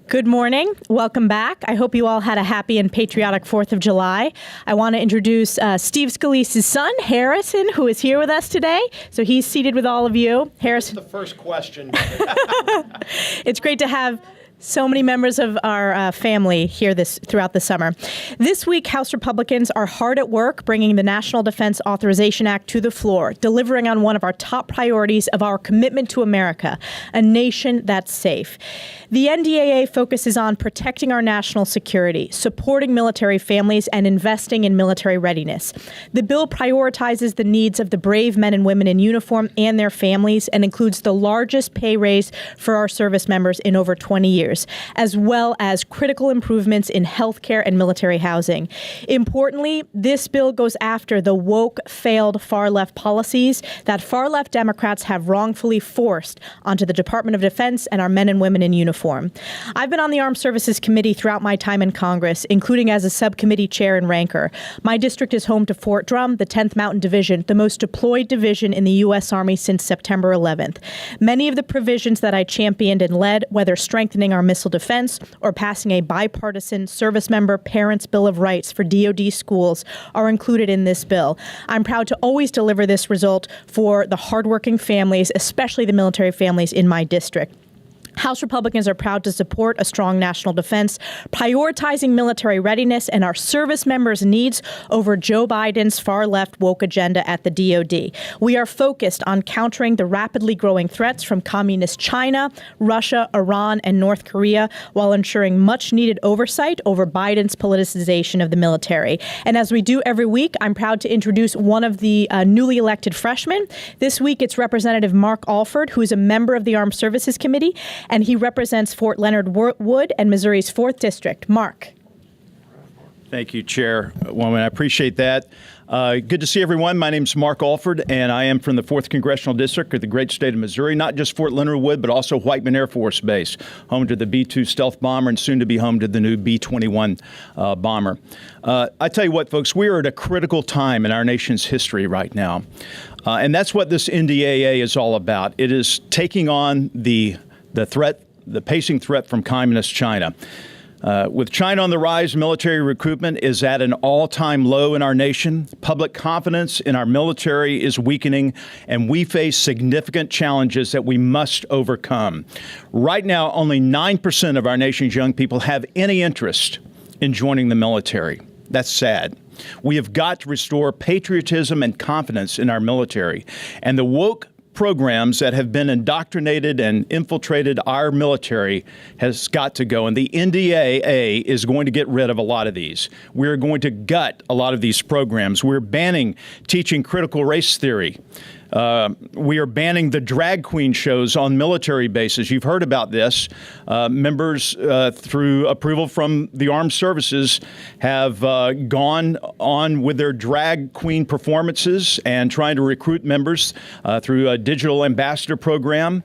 Good morning. Welcome back. I hope you all had a happy and patriotic 4th of July. I want to introduce Steve Scalise's son, Harrison, who is here with us today. So he's seated with all of you. Harrison. That's the first question. It's great to have so many members of our family here throughout the summer. This week, House Republicans are hard at work bringing the National Defense Authorization Act to the floor, delivering on one of our top priorities of our commitment to America, a nation that's safe. The NDAA focuses on protecting our national security, supporting military families, and investing in military readiness. The bill prioritizes the needs of the brave men and women in uniform and their families and includes the largest pay raise for our service members in over 20 years, as well as critical improvements in healthcare and military housing. Importantly, this bill goes after the woke, failed far-left policies that far-left Democrats have wrongfully forced onto the Department of Defense and our men and women in uniform. I've been on the Armed Services Committee throughout my time in Congress, including as a subcommittee chair and ranker. My district is home to Fort Drum, the 10th Mountain Division, the most deployed division in the U.S. Army since September 11th. Many of the provisions that I championed and led, whether strengthening our missile defense or passing a bipartisan service member parents' Bill of Rights for DoD schools, are included in this bill. I'm proud to always deliver this result for the hardworking families, especially the military families in my district. House Republicans are proud to support a strong national defense, prioritizing military readiness and our service members' needs over Joe Biden's far-left woke agenda at the DoD. We are focused on countering the rapidly growing threats from communist China, Russia, Iran, and North Korea, while ensuring much-needed oversight over Biden's politicization of the military. And as we do every week, I'm proud to introduce one of the newly elected freshmen. This week, it's Representative Mark Alford, who is a member of the Armed Services Committee, and he represents Fort Leonard Wood and Missouri's 4th District. Mark. Thank you, Chairwoman. I appreciate that. Good to see everyone. My name is Mark Alford, and I am from the 4th Congressional District of the great state of Missouri, not just Fort Leonard Wood, but also Whiteman Air Force Base, home to the B-2 stealth bomber and soon to be home to the new B-21 bomber. I tell you what, folks, we are at a critical time in our nation's history right now, and that's what this NDAA is all about. It is taking on the pacing threat from communist China. With China on the rise, military recruitment is at an all-time low in our nation. Public confidence in our military is weakening, and we face significant challenges that we must overcome. Right now, only 9% of our nation's young people have any interest in joining the military. That's sad. We have got to restore patriotism and confidence in our military, and the woke programs that have been indoctrinated and infiltrated our military has got to go. And the NDAA is going to get rid of a lot of these. We're going to gut a lot of these programs. We're banning teaching critical race theory. We are banning the drag queen shows on military bases. You've heard about this. Members, through approval from the armed services, have gone on with their drag queen performances and trying to recruit members through a digital ambassador program.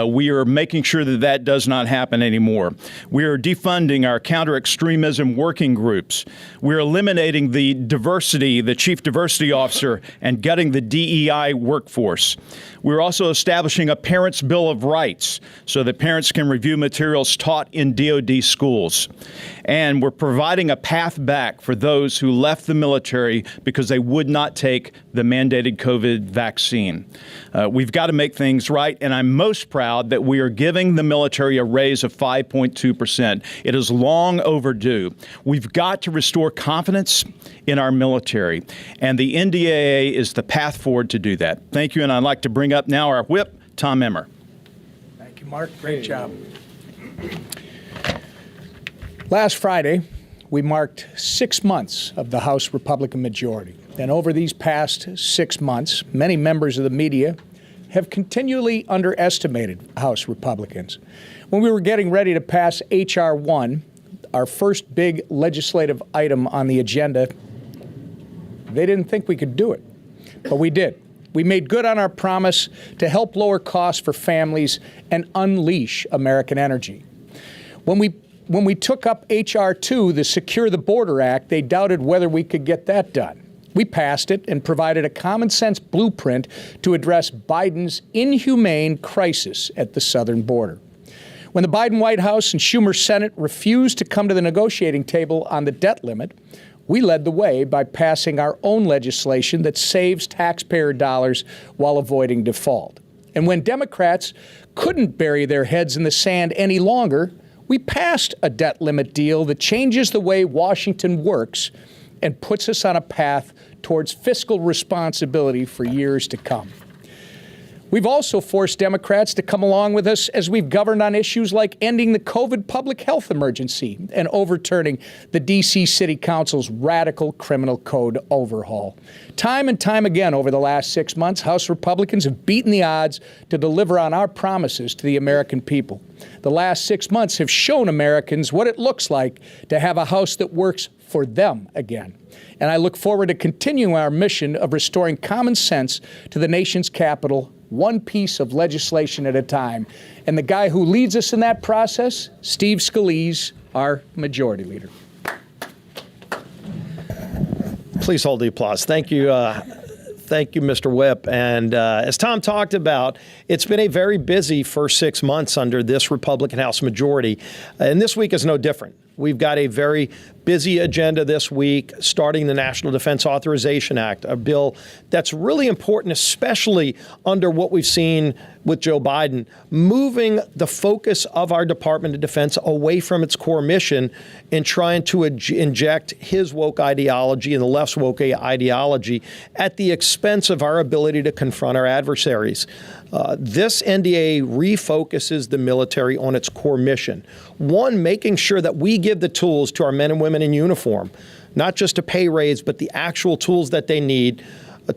We are making sure that that does not happen anymore. We are defunding our counter-extremism working groups. We're eliminating the chief diversity officer, and gutting the DEI workforce. We're also establishing a Parents' Bill of Rights so that parents can review materials taught in DoD schools. And we're providing a path back for those who left the military because they would not take the mandated COVID vaccine. We've got to make things right, and I'm most proud that we are giving the military a raise of 5.2%. It is long overdue. We've got to restore confidence in our military, and the NDAA is the path forward to do that. Thank you, and I'd like to bring up now our whip, Tom Emmer. Thank you, Mark. Great job. Last Friday, we marked 6 months of the House Republican majority. And over these past 6 months, many members of the media have continually underestimated House Republicans. When we were getting ready to pass H.R. 1, our first big legislative item on the agenda, they didn't think we could do it, but we did. We made good on our promise to help lower costs for families and unleash American energy. When we took up H.R. 2, the Secure the Border Act, they doubted whether we could get that done. We passed it and provided a common-sense blueprint to address Biden's inhumane crisis at the southern border. When the Biden White House and Schumer Senate refused to come to the negotiating table on the debt limit, we led the way by passing our own legislation that saves taxpayer dollars while avoiding default. And when Democrats couldn't bury their heads in the sand any longer, we passed a debt limit deal that changes the way Washington works and puts us on a path towards fiscal responsibility for years to come. We've also forced Democrats to come along with us as we've governed on issues like ending the COVID public health emergency and overturning the D.C. City Council's radical criminal code overhaul. Time and time again over the last 6 months, House Republicans have beaten the odds to deliver on our promises to the American people. The last 6 months have shown Americans what it looks like to have a House that works for them again. And I look forward to continuing our mission of restoring common sense to the nation's capital, one piece of legislation at a time. And the guy who leads us in that process, Steve Scalise, our majority leader. Please hold the applause. Thank you. Thank you, Mr. Whip. And as Tom talked about, it's been a very busy first 6 months under this Republican House majority. And this week is no different. We've got a very busy agenda this week, starting the National Defense Authorization Act, a bill that's really important, especially under what we've seen with Joe Biden, moving the focus of our Department of Defense away from its core mission and trying to inject his woke ideology and the left's woke ideology at the expense of our ability to confront our adversaries. This NDA refocuses the military on its core mission. One, making sure that we give the tools to our men and women in uniform, not just a pay raise, but the actual tools that they need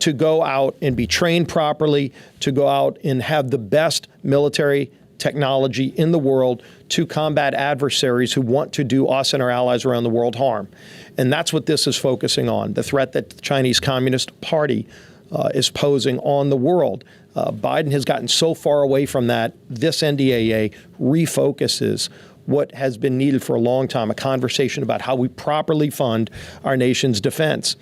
to go out and be trained properly, to go out and have the best military technology in the world to combat adversaries who want to do us and our allies around the world harm. And that's what this is focusing on, the threat that the Chinese Communist Party is posing on the world. Biden has gotten so far away from that. This NDAA refocuses what has been needed for a long time, a conversation about how we properly fund our nation's defense.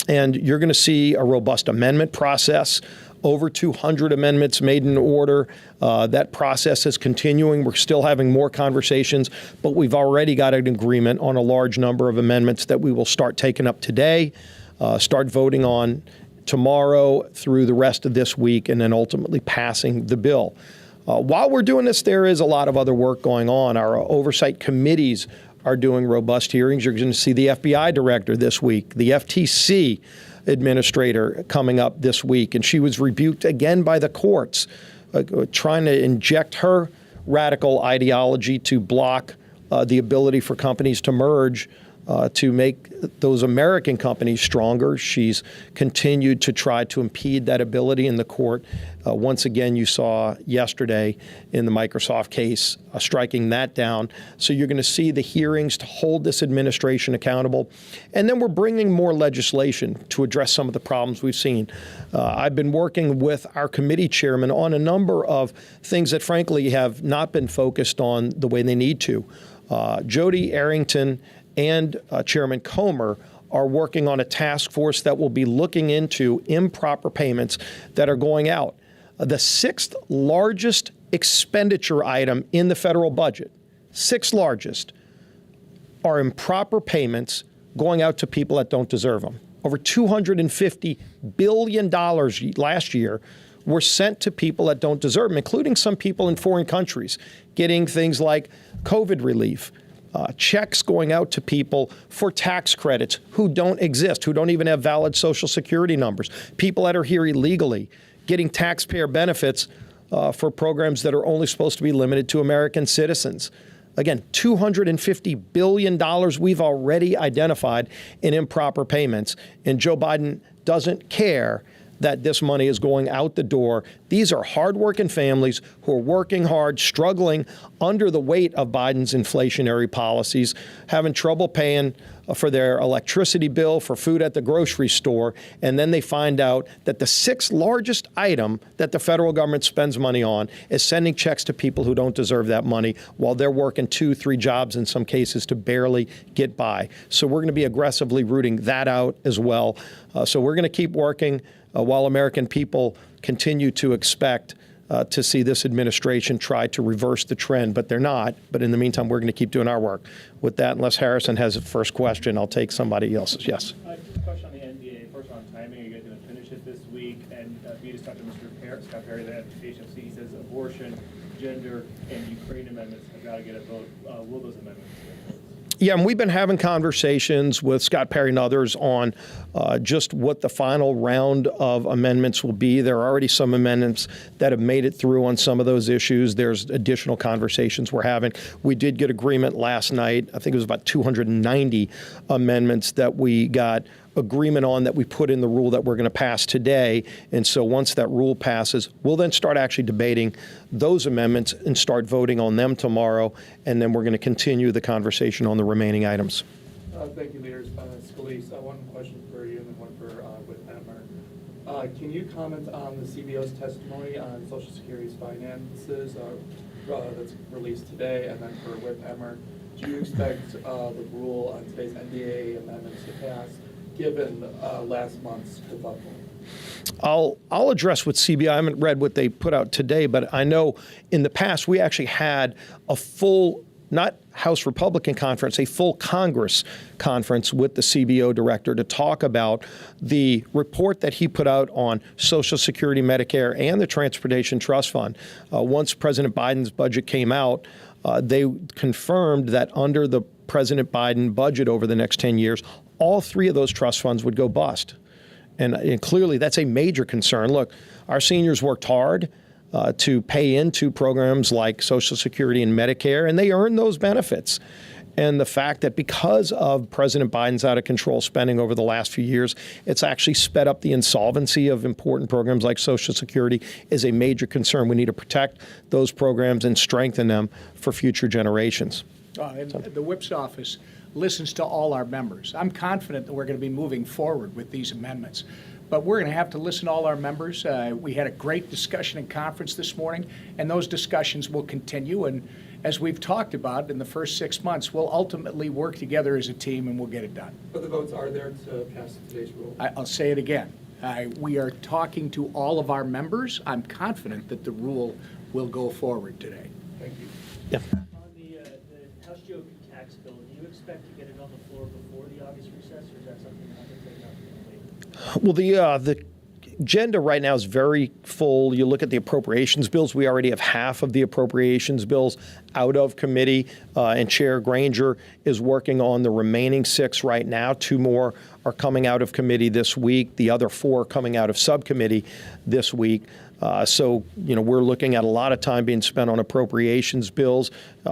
And you're going to see a robust amendment process, over 200 amendments made in order. That process is continuing. We're still having more conversations, but we've already got an agreement on a large number of amendments that we will start taking up today, start voting on tomorrow through the rest of this week, and then ultimately passing the bill. While we're doing this, there is a lot of other work going on. Our oversight committees are doing robust hearings. You're going to see the FBI director this week, the FTC administrator coming up this week, and she was rebuked again by the courts, trying to inject her radical ideology to block the ability for companies to merge to make those American companies stronger. She's continued to try to impede that ability in the court. Once again, you saw yesterday in the Microsoft case, striking that down. So you're going to see the hearings to hold this administration accountable. And then we're bringing more legislation to address some of the problems we've seen. I've been working with our committee chairman on a number of things that, frankly, have not been focused on the way they need to. Jody Arrington and Chairman Comer are working on a task force that will be looking into improper payments that are going out. The sixth largest expenditure item in the federal budget, sixth largest, are improper payments going out to people that don't deserve them. Over $250 billion last year were sent to people that don't deserve them, including some people in foreign countries getting things like COVID relief. Checks going out to people for tax credits who don't exist, who don't even have valid Social Security numbers, people that are here illegally, getting taxpayer benefits for programs that are only supposed to be limited to American citizens. Again, $250 billion we've already identified in improper payments, and Joe Biden doesn't care that this money is going out the door. These are hardworking families who are working hard, struggling under the weight of Biden's inflationary policies, having trouble paying for their electricity bill, for food at the grocery store, and then they find out that the sixth largest item that the federal government spends money on is sending checks to people who don't deserve that money while they're working 2-3 jobs in some cases to barely get by. So we're going to be aggressively rooting that out as well. So we're going to keep working while American people continue to expect to see this administration try to reverse the trend, but they're not. But in the meantime, we're going to keep doing our work. With that, unless Harrison has a first question, I'll take somebody else's. Yes. Just a question on the NDA. First on timing, are you guys going to finish it this week? And we just talked to Scott Perry, the HFC. He says abortion, gender, and Ukraine amendments have got to get a vote. Will those amendments get votes? Yeah, and we've been having conversations with Scott Perry and others on just what the final round of amendments will be. There are already some amendments that have made it through on some of those issues. There's additional conversations we're having. We did get agreement last night. I think it was about 290 amendments that we got agreement on that we put in the rule that we're going to pass today. And so once that rule passes, we'll then start actually debating those amendments and start voting on them tomorrow. And then we're going to continue the conversation on the remaining items. Thank you, leaders. Scalise, one question for you and then one for Whip Emmer. Can you comment on the CBO's testimony on Social Security's finances that's released today? And then for Whip Emmer, do you expect the rule on today's NDA amendments to pass, given last month's debacle? I'll address with CBI. I haven't read what they put out today, but I know in the past we actually had a full, not House Republican conference, a full Congress conference with the CBO director to talk about the report that he put out on Social Security, Medicare, and the Transportation Trust Fund. Once President Biden's budget came out, they confirmed that under the President Biden budget over the next 10 years, all three of those trust funds would go bust. And clearly that's a major concern. Look, our seniors worked hard to pay into programs like Social Security and Medicare, and they earn those benefits. And the fact that because of President Biden's out of control spending over the last few years, it's actually sped up the insolvency of important programs like Social Security is a major concern. We need to protect those programs and strengthen them for future generations. And the Whip's office listens to all our members. I'm confident that we're going to be moving forward with these amendments. But we're going to have to listen to all our members. We had a great discussion in conference this morning, and those discussions will continue. And as we've talked about in the first 6 months, we'll ultimately work together as a team and we'll get it done. But the votes are there to pass today's rule? I'll say it again. We are talking to all of our members. I'm confident that the rule will go forward today. Thank you. Yeah. On the House GOP tax bill, do you expect to get it on the floor before the August recess, or is that something that happens taken up late? Well, the agenda right now is very full. You look at the appropriations bills, we already have half of the appropriations bills out of committee, and Chair Granger is working on the remaining 6 right now. 2 more are coming out of committee this week. The other 4 coming out of subcommittee this week. So, we're looking at a lot of time being spent on appropriations bills.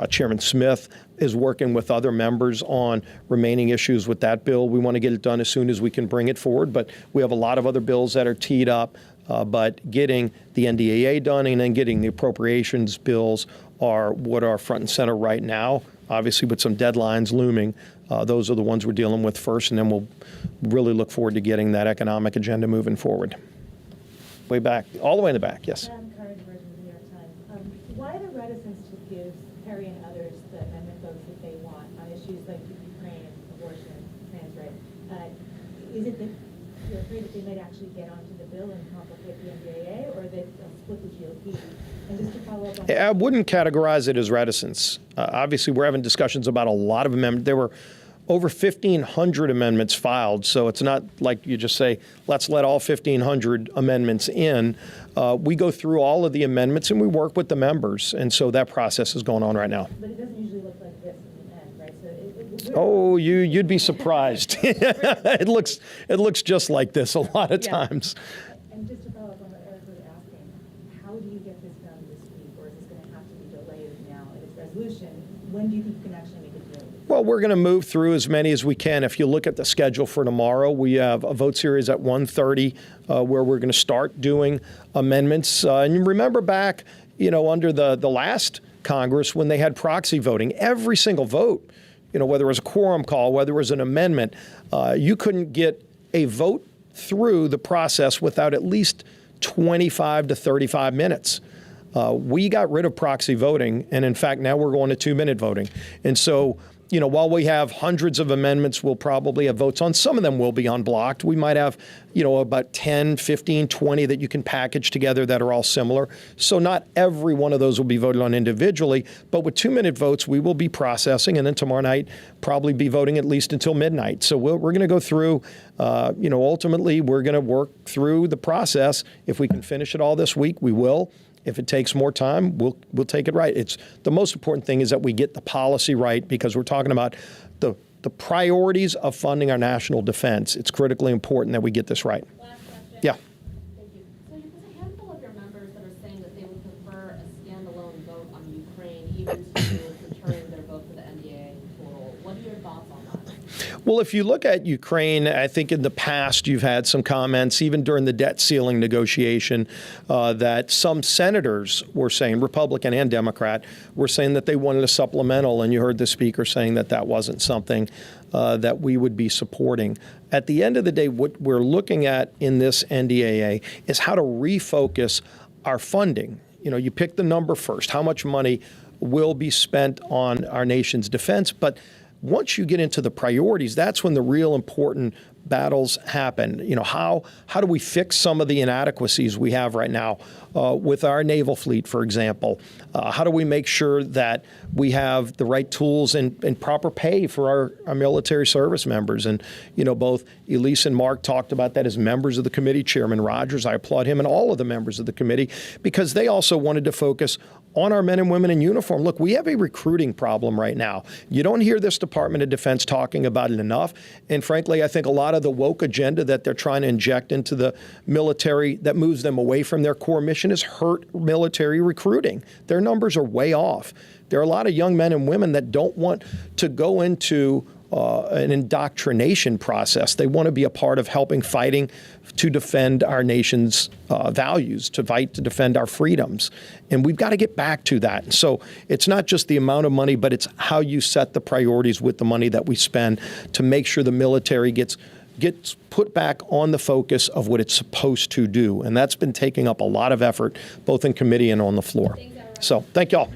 Chairman Smith is working with other members on remaining issues with that bill. We want to get it done as soon as we can bring it forward, but we have a lot of other bills that are teed up. But getting the NDAA done and then getting the appropriations bills are what are front and center right now. Obviously, with some deadlines looming, those are the ones we're dealing with first, and then we'll really look forward to getting that economic agenda moving forward. Way back, all the way in the back, yes. Madam Curran, version of the New York Times. Why the reticence to give Perry and others the amendment votes that they want on issues like Ukraine, abortion, trans rights? Is it that you're afraid that they might actually get onto the bill and complicate the NDAA, or that they'll split the GOP? And just to follow up on I wouldn't categorize it as reticence. Obviously, we're having discussions about a lot of amendments. There were over 1,500 amendments filed, so it's not like you just say, let's let all 1,500 amendments in. We go through all of the amendments and we work with the members, and so that process is going on right now. But it doesn't usually look like this in the end, right? So Oh, you'd be surprised. It looks just like this a lot of Yeah. times. And just to follow up on what Eric was asking, how do you get this done this week, or is this going to have to be delayed now in its resolution? When do you think you can actually make a deal? Well, we're going to move through as many as we can. If you look at the schedule for tomorrow, we have a vote series at 1:30 where we're going to start doing amendments. And you remember back, under the last Congress when they had proxy voting, every single vote, whether it was a quorum call, whether it was an amendment, you couldn't get a vote through the process without at least 25 to 35 minutes. We got rid of proxy voting, and in fact, now we're going to 2-minute voting. And so while we have hundreds of amendments, we'll probably have votes on. Some of them will be unblocked. We might have, about 10, 15, 20 that you can package together that are all similar. So not every one of those will be voted on individually, but with 2-minute votes, we will be processing, and then tomorrow night probably be voting at least until midnight. So we're going to go through, ultimately we're going to work through the process. If we can finish it all this week, we will. If it takes more time, we'll take it right. It's the most important thing is that we get the policy right, because we're talking about the priorities of funding our national defense. It's critically important that we get this right. Last question. Yeah. Thank you. So there's a handful of your members that are saying that they would prefer a standalone vote on Ukraine, even to return their vote for the NDAA in total. What are your thoughts on that? Well, if you look at Ukraine, I think in the past you've had some comments, even during the debt ceiling negotiation, that some senators were saying, Republican and Democrat, were saying that they wanted a supplemental, and you heard the speaker saying that that wasn't something that we would be supporting. At the end of the day, what we're looking at in this NDAA is how to refocus our funding. You pick the number first, how much money will be spent on our nation's defense, but once you get into the priorities, that's when the real important battles happen. How do we fix some of the inadequacies we have right now with our naval fleet, for example? How do we make sure that we have the right tools and proper pay for our military service members? And, both Elise and Mark talked about that as members of the committee. Chairman Rogers, I applaud him and all of the members of the committee, because they also wanted to focus on our men and women in uniform. Look, we have a recruiting problem right now. You don't hear this Department of Defense talking about it enough. And frankly, I think a lot of the woke agenda that they're trying to inject into the military that moves them away from their core mission has hurt military recruiting. Their numbers are way off. There are a lot of young men and women that don't want to go into an indoctrination process. They want to be a part of fighting to defend our nation's values, to fight to defend our freedoms. And we've got to get back to that. So it's not just the amount of money, but it's how you set the priorities with the money that we spend to make sure the military gets put back on the focus of what it's supposed to do. And that's been taking up a lot of effort, both in committee and on the floor. So thank y'all.